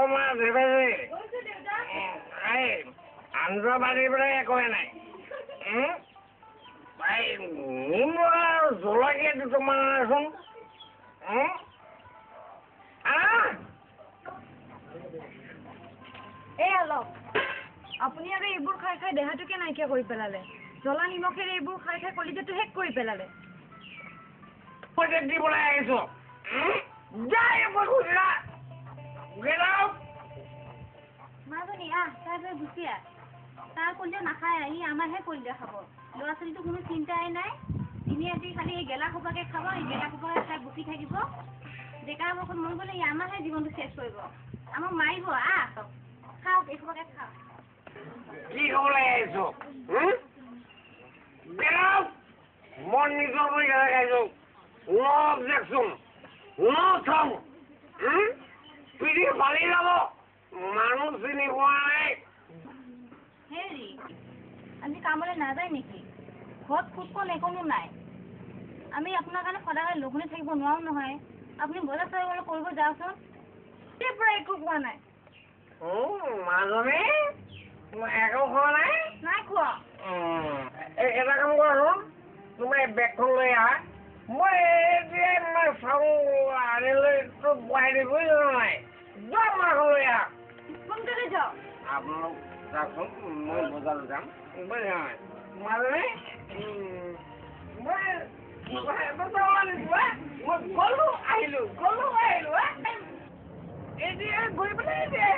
তোমাৰ দেৱাজী এই আঞ্জা বাঢ়ি পেলাই একোৱে নাই নিমখ আৰু জলকীয়া দুটামান আছোন এই অলপ আপুনি আৰু এইবোৰ খাই খাই দেহাটোকে নাইকিয়া কৰি পেলালে জ্বলা নিমখেৰে এইবোৰ খাই খাই কলিজাটো শেষ কৰি পেলালে পইচা দিবলৈ আহিছো যাই খুচৰা মাজনী তাই গুচি তাৰ কলিজা নাখায় ই আমাৰহে কলিজা খাব ল'ৰা ছোৱালীটো কোনো চিন্তাই নাই তিনি আজি খালি এই গেলা সোপাকে খাব এই গেলা সোপাকে খাই বকি থাকিব ডেকা বকত মন গ'লে ই আমাৰহে জীৱনটো চেছ কৰিব আমাক মাৰিব খাওক এই সোপাকে খাওক কি খাবলৈ আহিছো মই নিজৰ পইচা খাইছো নো অবজেকশ্যন নো থং পিঠি ফালি যাব মানুহ চিনি পোৱা নাই হেৰি আজি কামলৈ নাযায় নেকি ঘৰত খুদকণ একো নাই আমি আপোনাৰ কাৰণে সদায় লঘোণে থাকিব নোৱাৰো নহয় আপুনি বজাৰ চজাৰ কৰিব যাওকচোন তেতিয়াৰ পৰা একো খোৱা নাই মাজনী একো খোৱা নাই নাই খোৱা এটা কাম কৰা তোমাৰ বেগখন লৈ আহা মই এতিয়া চাওঁ আনিলৈ বহাই দিব নাই যোৱা মাখন লৈ আহা সোনকালে যাওক আপোনালোক যাওকচোন মই বজাৰত যাম মাজনী মই গলো আহিলো এতিয়া গৈ পেলাই এতিয়া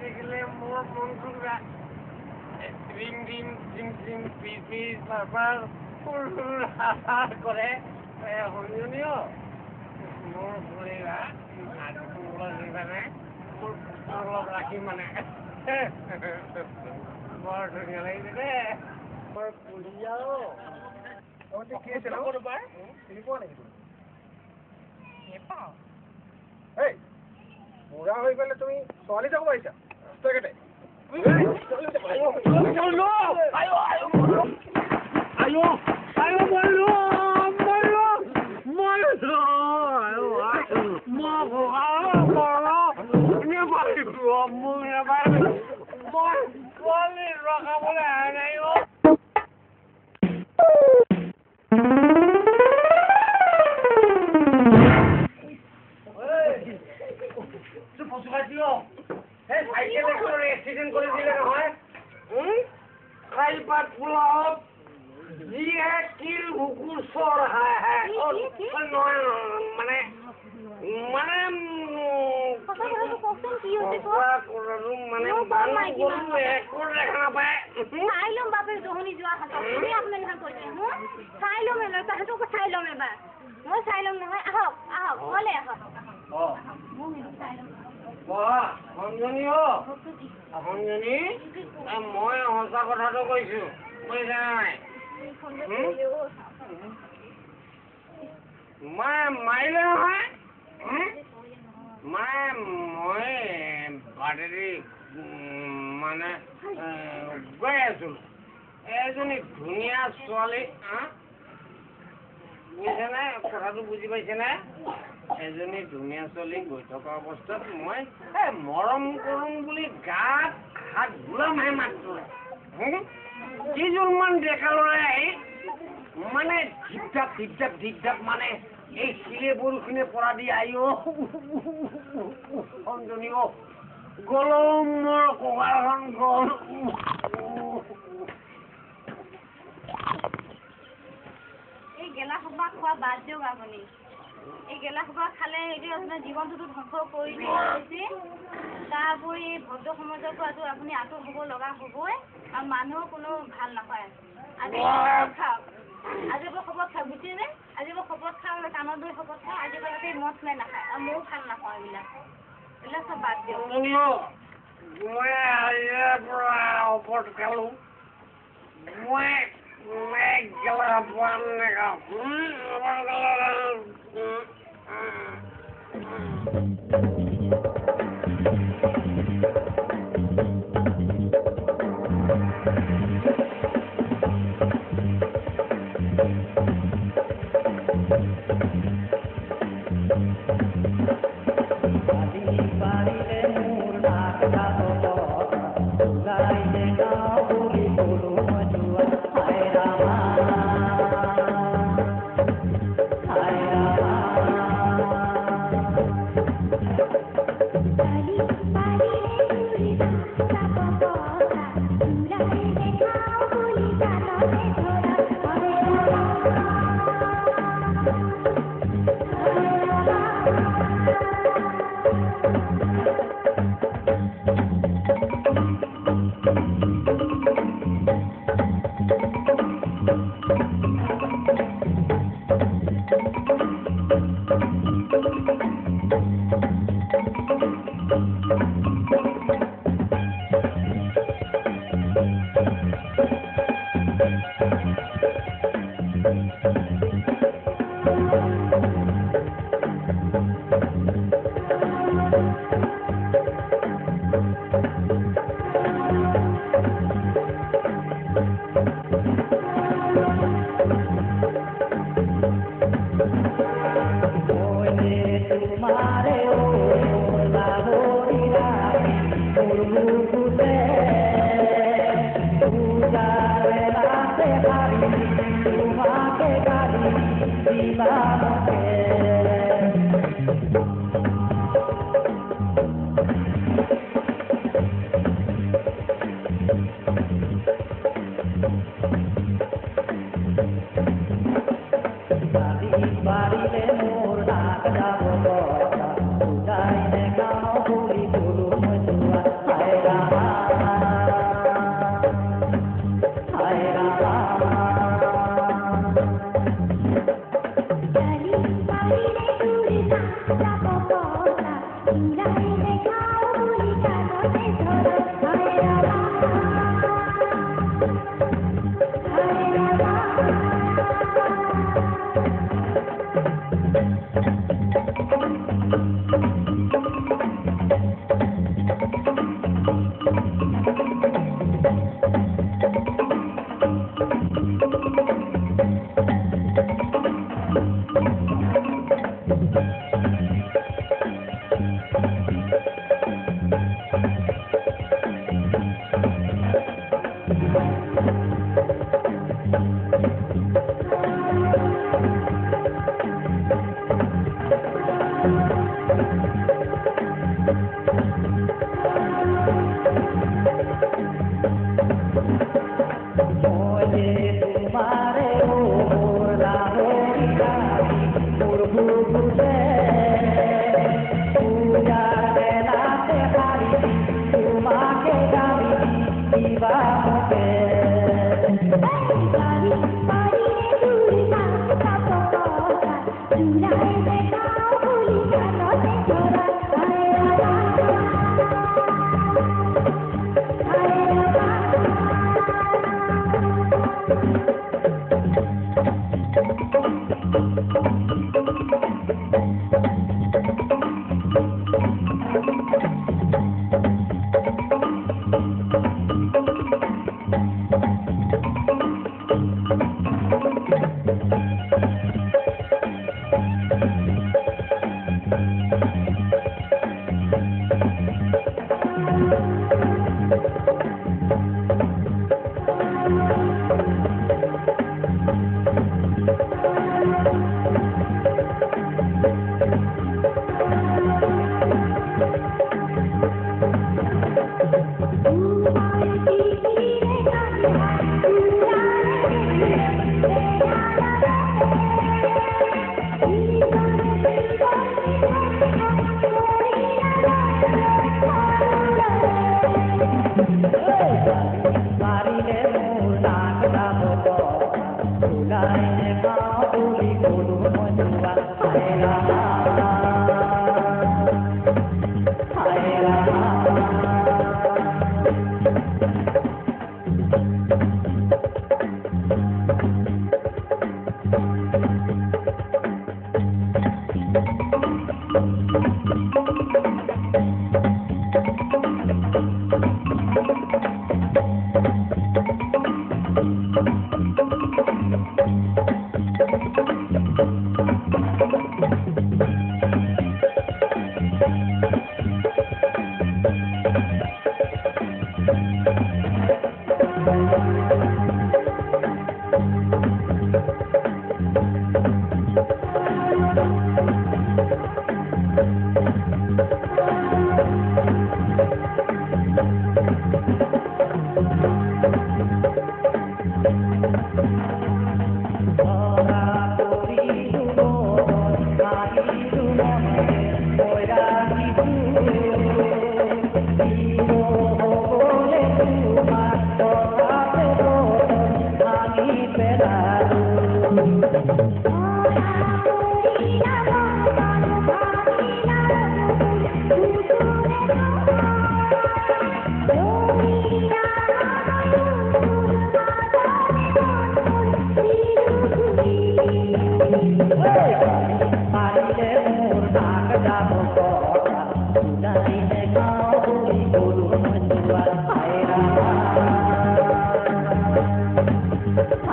দেখিলে মোৰ মনটো Rim Rim SIM SIM piece তাৰপৰা ফুল কৰে শুনিও মোৰ ভৰিৰা মোৰ অলপ ৰাখি মানে বৰ ধুনীয়া লাগিছে দে বৰ পুলিয়া বুঢ়া হৈ গ'লে তুমি ছোৱালী যাব পাৰিছা ৰাস্তাঘাটে ৰখাবলৈ অহা নাই এক্সিডেণ্ট কৰি দিলে নহয় খাইপাত পোলাও যিহে কিল বুকুৰ চৰ নহয় মানে মানে মই সঁচা কথাটো কৈছো বুজিছা নাই মাৰিলে নহয় মই বাটেদি মানে গৈ আছো এজনী ধুনীয়া ছোৱালী বুজিছে নে কথাটো বুজি পাইছে নে এজনী ধুনীয়া ছোৱালী গৈ থকা অৱস্থাত মই মৰম কৰোঁ বুলি গাত হাত ঘূৰামহে মাত্ৰ কেইজনমান ডেকা ল'ৰাই আহি মানে ধিপ মানে এই শিলে বৰষুণে পৰা দি আহি সঞ্জনী গলম মোৰ কঁকালখন গল এই গেলা সোপা খোৱা বাদ দিয়ক আপুনি এই গেলা সোপা খালে এইটো আপোনাৰ জীৱনটোতো ধ্বংস কৰি দিছে তাৰ উপৰি ভদ্ৰ সমাজৰ পৰাতো আপুনি আঁতৰ হ'ব লগা হ'বই আৰু মানুহৰ কোনো ভাল নাপায় আজি খাওক আজি শপত খাওক বুজিছেনে আজি শপত খাওঁ কাণৰ দৈ শপত খাওঁ আজি মদ খাই নাখায় আৰু ময়ো ভাল নাপাওঁ এইবিলাক চব বাদ দিয়ক মই আজিৰ পৰা ওপৰত খালো মই গেলা পোৱান নেখাওঁ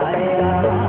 Hi,